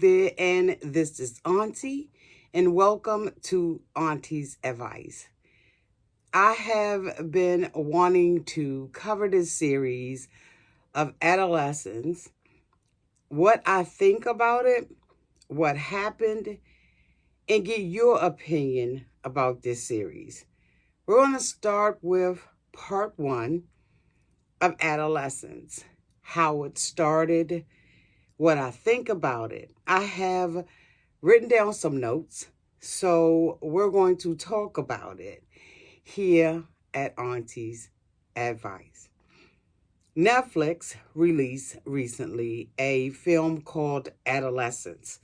there, and this is Auntie, and welcome to Auntie's Advice. I have been wanting to cover this series of Adolescence, what I think about it, what happened, and get your opinion about this series. We're going to start with part 1 of Adolescence, how it started, what I think about it. I have written down some notes, so we're going to talk about it here at Auntie's Advice. Netflix released recently a film called Adolescence.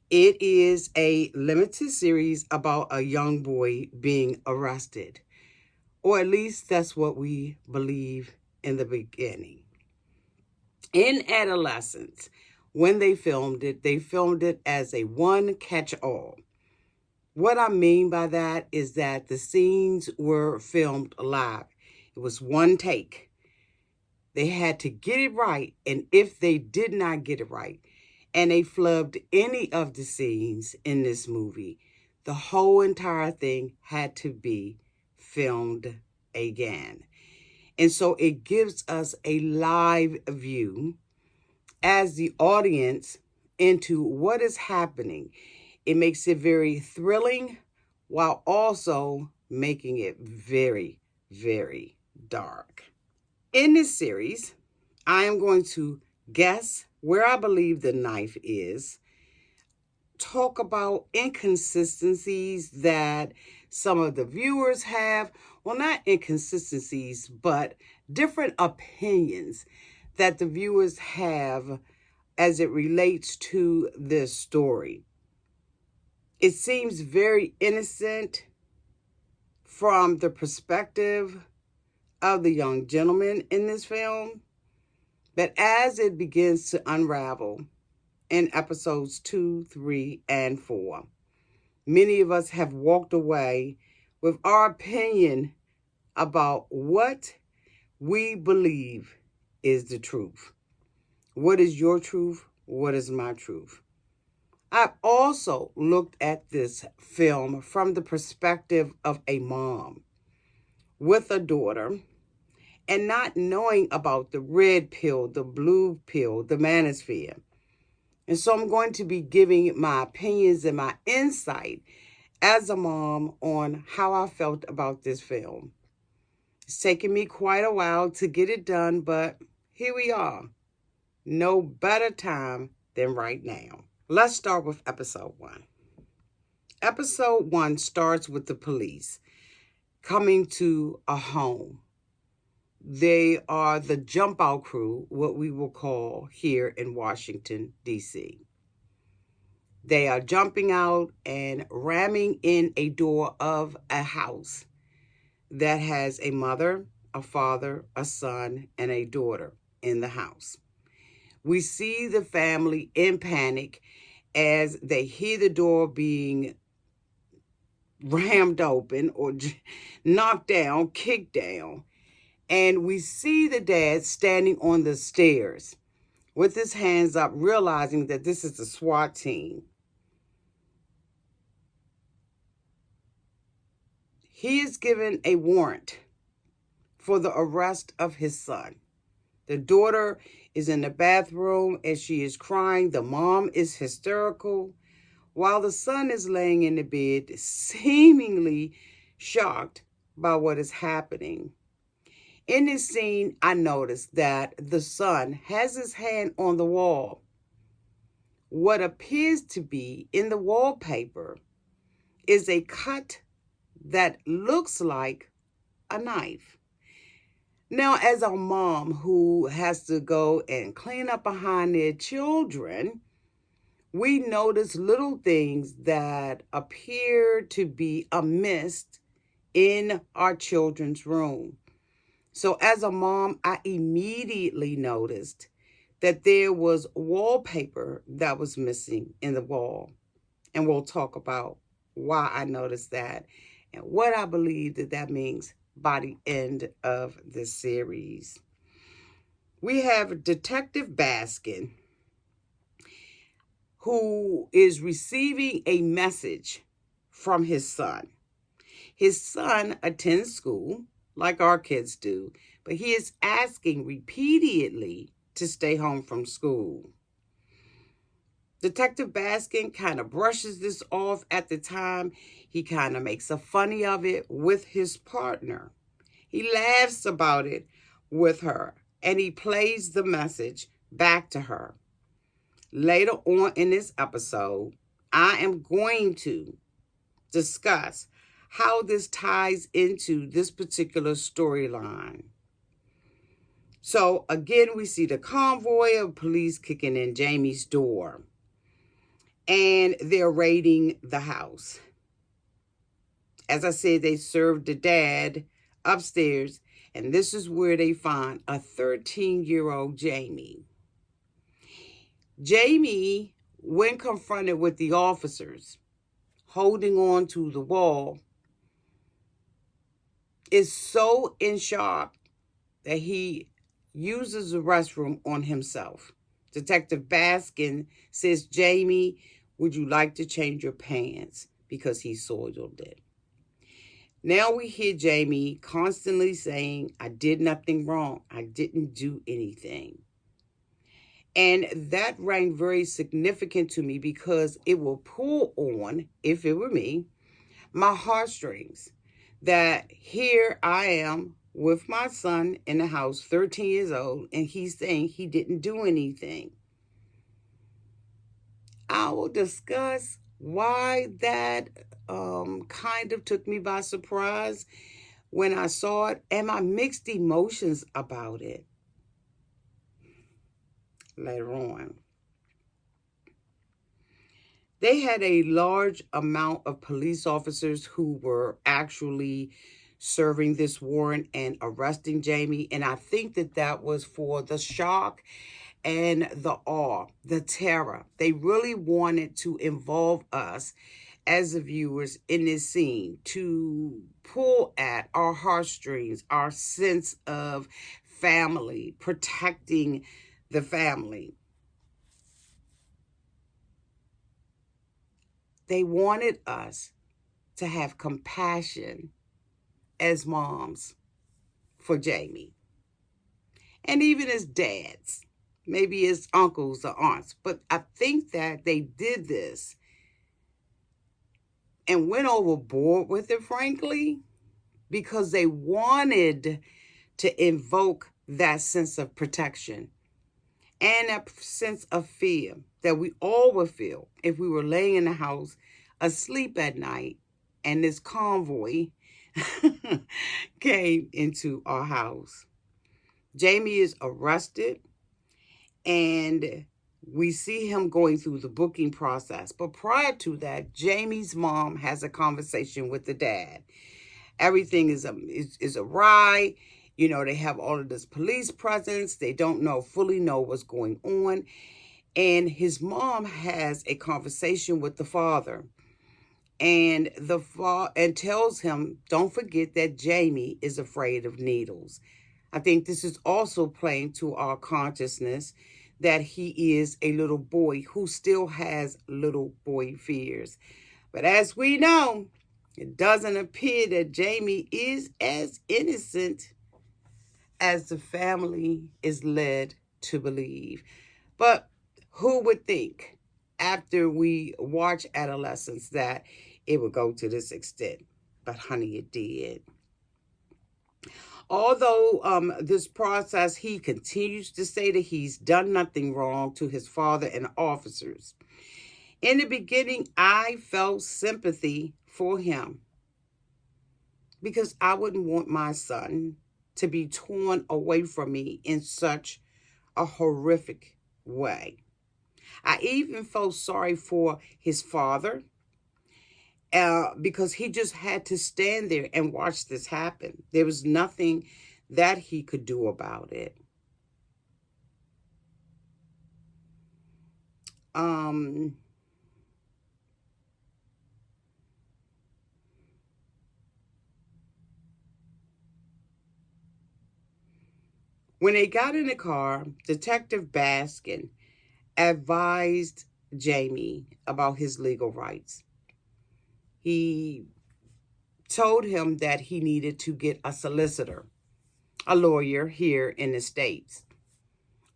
It is a limited series about a young boy being arrested, or at least that's what we believe in the beginning. In Adolescence, when they filmed it as a one catch-all. What I mean by that is that the scenes were filmed live. It was one take. They had to get it right, and if they did not get it right, and they flubbed any of the scenes in this movie, the whole entire thing had to be filmed again. And so it gives us a live view as the audience into what is happening. It makes it very thrilling while also making it very, very dark. In this series, I am going to guess where I believe the knife is, talk about inconsistencies that some of the viewers have. Well, not inconsistencies, but different opinions that the viewers have as it relates to this story. It seems very innocent from the perspective of the young gentleman in this film, but as it begins to unravel in episodes 2, 3, and 4, many of us have walked away with our opinion about what we believe is the truth. What is your truth? What is my truth? I've also looked at this film from the perspective of a mom with a daughter and not knowing about the red pill, the blue pill, the manosphere. And so I'm going to be giving my opinions and my insight as a mom on how I felt about this film. It's taken me quite a while to get it done, but here we are. No better time than right now. Let's start with episode 1. Episode 1 starts with the police coming to a home. They are the jump out crew, what we will call here in Washington, D.C. They are jumping out and ramming in a door of a house that has a mother, a father, a son, and a daughter in the house. We see the family in panic as they hear the door being rammed open or knocked down, kicked down. And we see the dad standing on the stairs with his hands up, realizing that this is the SWAT team. He is given a warrant for the arrest of his son. The daughter is in the bathroom and she is crying. The mom is hysterical, while the son is laying in the bed, seemingly shocked by what is happening. In this scene, I noticed that the son has his hand on the wall. What appears to be in the wallpaper is a cut that looks like a knife. Now, as a mom who has to go and clean up behind their children, we notice little things that appear to be amiss in our children's room. So as a mom, I immediately noticed that there was wallpaper that was missing in the wall. And we'll talk about why I noticed that and what I believe that means by the end of the series. We have Detective Baskin. who is receiving a message from his son. His son attends school like our kids do, but he is asking repeatedly to stay home from school. Detective Baskin kind of brushes this off at the time. He kind of makes a funny of it with his partner. He laughs about it with her, and he plays the message back to her. Later on in this episode, I am going to discuss how this ties into this particular storyline. So again, we see the convoy of police kicking in Jamie's door, and they're raiding the house. As I said, they served the dad upstairs, and this is where they find a 13-year-old Jamie. Jamie, when confronted with the officers holding on to the wall, is so in shock that he uses the restroom on himself. Detective Baskin says, "Jamie, would you like to change your pants?" because he soiled it. Now we hear Jamie constantly saying, "I did nothing wrong. I didn't do anything." And that rang very significant to me because it will pull on, if it were me, my heartstrings. That here I am with my son in the house, 13 years old, and he's saying he didn't do anything. I will discuss why that kind of took me by surprise when I saw it, and my mixed emotions about it later on. They had a large amount of police officers who were actually serving this warrant and arresting Jamie. And I think that that was for the shock and the awe, the terror. They really wanted to involve us as the viewers in this scene, to pull at our heartstrings, our sense of family, protecting the family. They wanted us to have compassion as moms for Jamie, and even as dads, maybe as uncles or aunts. But I think that they did this and went overboard with it, frankly, because they wanted to invoke that sense of protection and that sense of fear that we all would feel if we were laying in the house asleep at night and this convoy came into our house. Jamie is arrested, and we see him going through the booking process. But prior to that, Jamie's mom has a conversation with the dad. Everything is awry. You know, they have all of this police presence. They don't fully know what's going on. And his mom has a conversation with the father. And and tells him, don't forget that Jamie is afraid of needles. I think this is also playing to our consciousness that he is a little boy who still has little boy fears. But as we know, it doesn't appear that Jamie is as innocent as the family is led to believe. But who would think, after we watch Adolescence, that it would go to this extent? But honey, it did. Although this process, he continues to say that he's done nothing wrong to his father and officers. In the beginning, I felt sympathy for him because I wouldn't want my son to be torn away from me in such a horrific way. I even felt sorry for his father because he just had to stand there and watch this happen. There was nothing that he could do about it. When they got in the car, Detective Baskin advised Jamie about his legal rights. He told him that he needed to get a solicitor, a lawyer here in the States,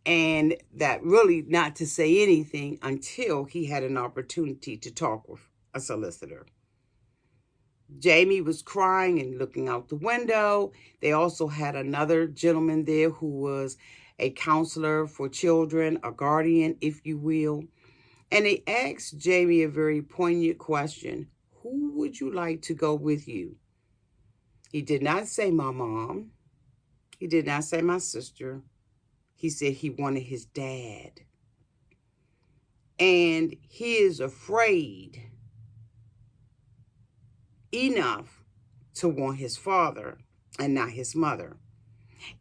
and that really not to say anything until he had an opportunity to talk with a solicitor. Jamie was crying and looking out the window. They also had another gentleman there who was a counselor for children, a guardian, if you will. And they asked Jamie a very poignant question. Who would you like to go with you? He did not say my mom. He did not say my sister. He said he wanted his dad. And he is afraid enough to want his father and not his mother.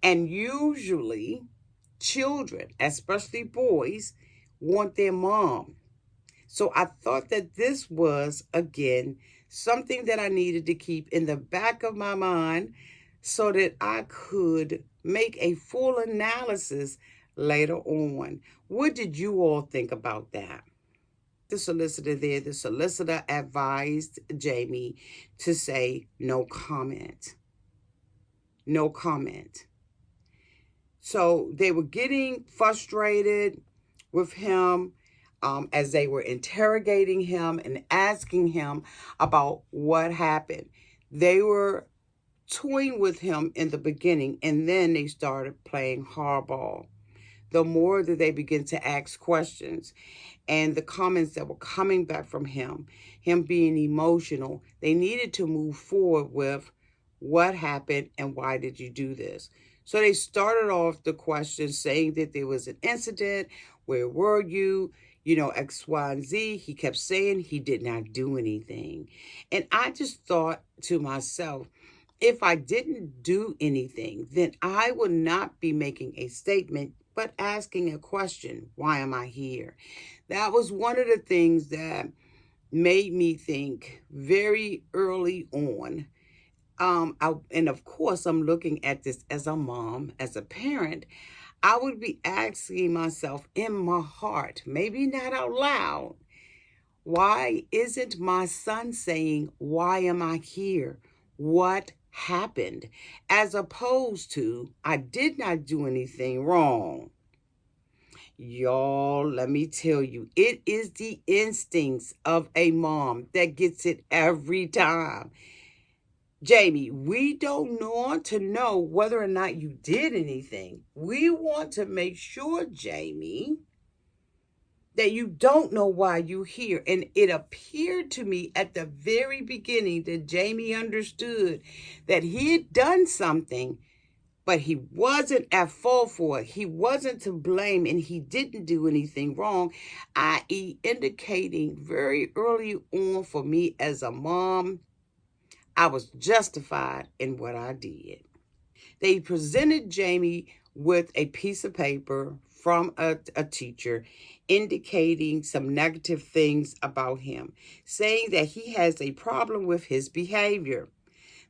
And usually children, especially boys, want their mom. So I thought that this was, again, something that I needed to keep in the back of my mind so that I could make a full analysis later on. What did you all think about that? The solicitor advised Jamie to say no comment. No comment. So they were getting frustrated with him as they were interrogating him and asking him about what happened. They were toying with him in the beginning, and then they started playing hardball. The more that they began to ask questions and the comments that were coming back from him being emotional, they needed to move forward with what happened and why did you do this? So they started off the question saying that there was an incident. Where were you? You know, X, Y, and Z. He kept saying he did not do anything. And I just thought to myself, if I didn't do anything, then I would not be making a statement, but asking a question. Why am I here? That was one of the things that made me think very early on. And of course, I'm looking at this as a mom, as a parent. I would be asking myself in my heart, maybe not out loud, why isn't my son saying, why am I here? What happened? As opposed to, I did not do anything wrong. Y'all, let me tell you, it is the instincts of a mom that gets it every time. Jamie, we don't want to know whether or not you did anything. We want to make sure, Jamie, that you don't know why you're here. And it appeared to me at the very beginning that Jamie understood that he had done something, but he wasn't at fault for it. He wasn't to blame, and he didn't do anything wrong, i.e. indicating very early on for me as a mom, I was justified in what I did. They presented Jamie with a piece of paper from a teacher indicating some negative things about him, saying that he has a problem with his behavior.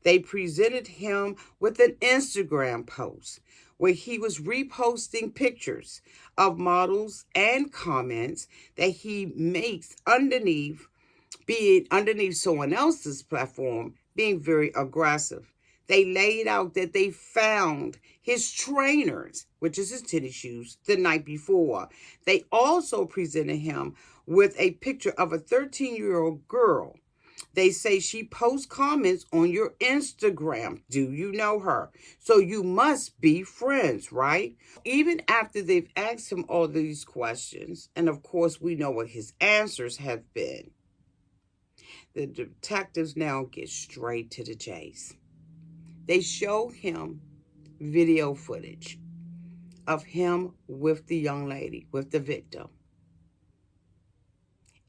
They presented him with an Instagram post where he was reposting pictures of models and comments that he makes underneath, be it underneath someone else's platform, being very aggressive. They laid out that they found his trainers, which is his tennis shoes, the night before. They also presented him with a picture of a 13-year-old girl. They say she posts comments on your Instagram. Do you know her? So you must be friends, right? Even after they've asked him all these questions, and of course we know what his answers have been, the detectives now get straight to the chase. They show him video footage of him with the young lady, with the victim.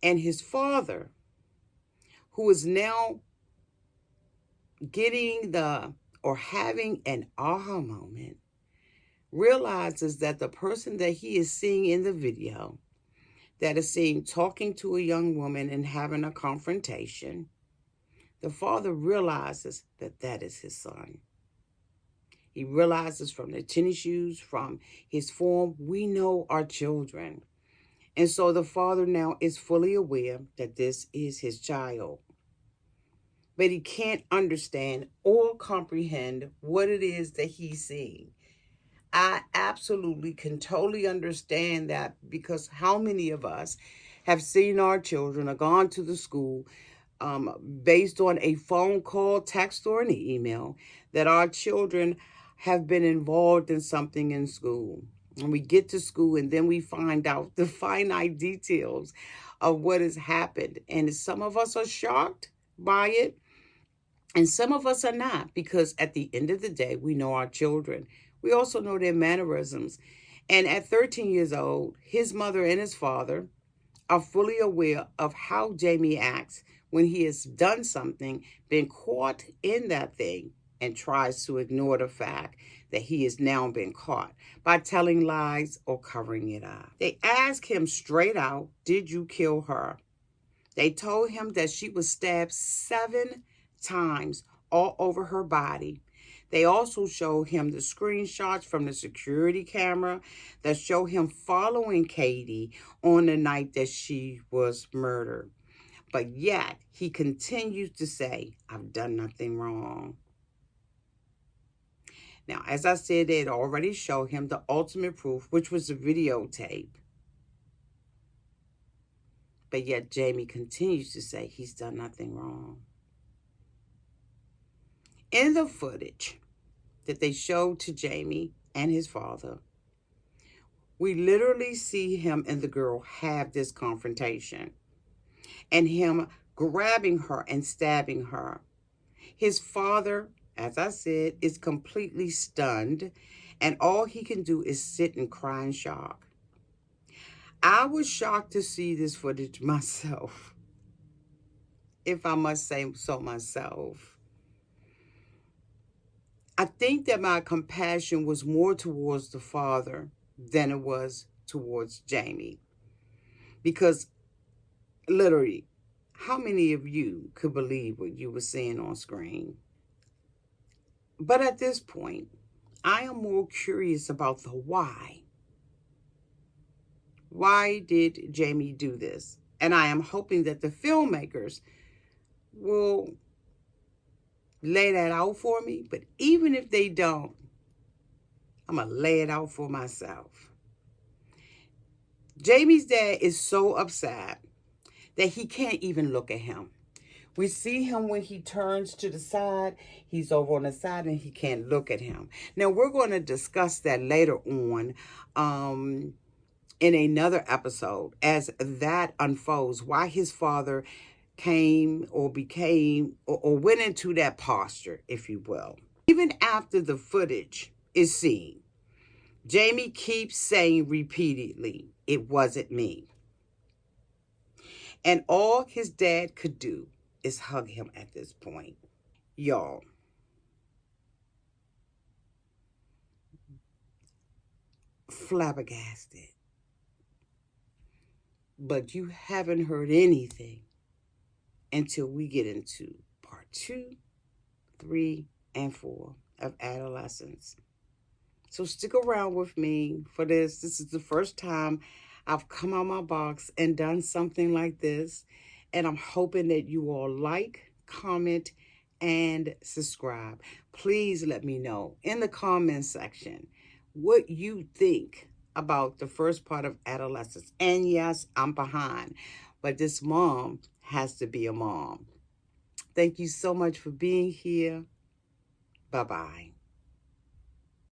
And his father, who is now getting having an aha moment, realizes that the person that he is seeing in the video, that is seen talking to a young woman and having a confrontation, the father realizes that that is his son. He realizes from the tennis shoes, from his form, we know our children. And so the father now is fully aware that this is his child. But he can't understand or comprehend what it is that he's seeing. I absolutely can totally understand that, because how many of us have seen our children or gone to the school based on a phone call, text, or an email, that our children have been involved in something in school. And we get to school and then we find out the finite details of what has happened. And some of us are shocked by it, and some of us are not, because at the end of the day, we know our children. We also know their mannerisms. And at 13 years old, his mother and his father are fully aware of how Jamie acts when he has done something, been caught in that thing, and tries to ignore the fact that he has now been caught by telling lies or covering it up. They ask him straight out, "Did you kill her?" They told him that she was stabbed 7 times all over her body. They also showed him the screenshots from the security camera that show him following Katie on the night that she was murdered. But yet, he continues to say, "I've done nothing wrong." Now, as I said, they had already showed him the ultimate proof, which was the videotape. But yet, Jamie continues to say he's done nothing wrong. In the footage that they showed to Jamie and his father, we literally see him and the girl have this confrontation, and him grabbing her and stabbing her. His father, as I said, is completely stunned, and all he can do is sit and cry in shock. I was shocked to see this footage myself, if I must say so myself. I think that my compassion was more towards the father than it was towards Jamie. Because literally, how many of you could believe what you were seeing on screen? But at this point, I am more curious about the why. Why did Jamie do this? And I am hoping that the filmmakers will lay that out for me. But even if they don't, I'm going to lay it out for myself. Jamie's dad is so upset that he can't even look at him. We see him when he turns to the side. He's over on the side and he can't look at him. Now, we're going to discuss that later on in another episode as that unfolds, why his father came or became or went into that posture, if you will. Even after the footage is seen, Jamie keeps saying repeatedly, "It wasn't me." And all his dad could do is hug him at this point. Y'all, flabbergasted. But you haven't heard anything until we get into part 2, 3, and 4 of Adolescence. So stick around with me for this. This is the first time I've come out my box and done something like this. And I'm hoping that you all like, comment, and subscribe. Please let me know in the comment section what you think about the first part of Adolescence. And yes, I'm behind, but this mom has to be a mom. Thank you so much for being here. Bye-bye.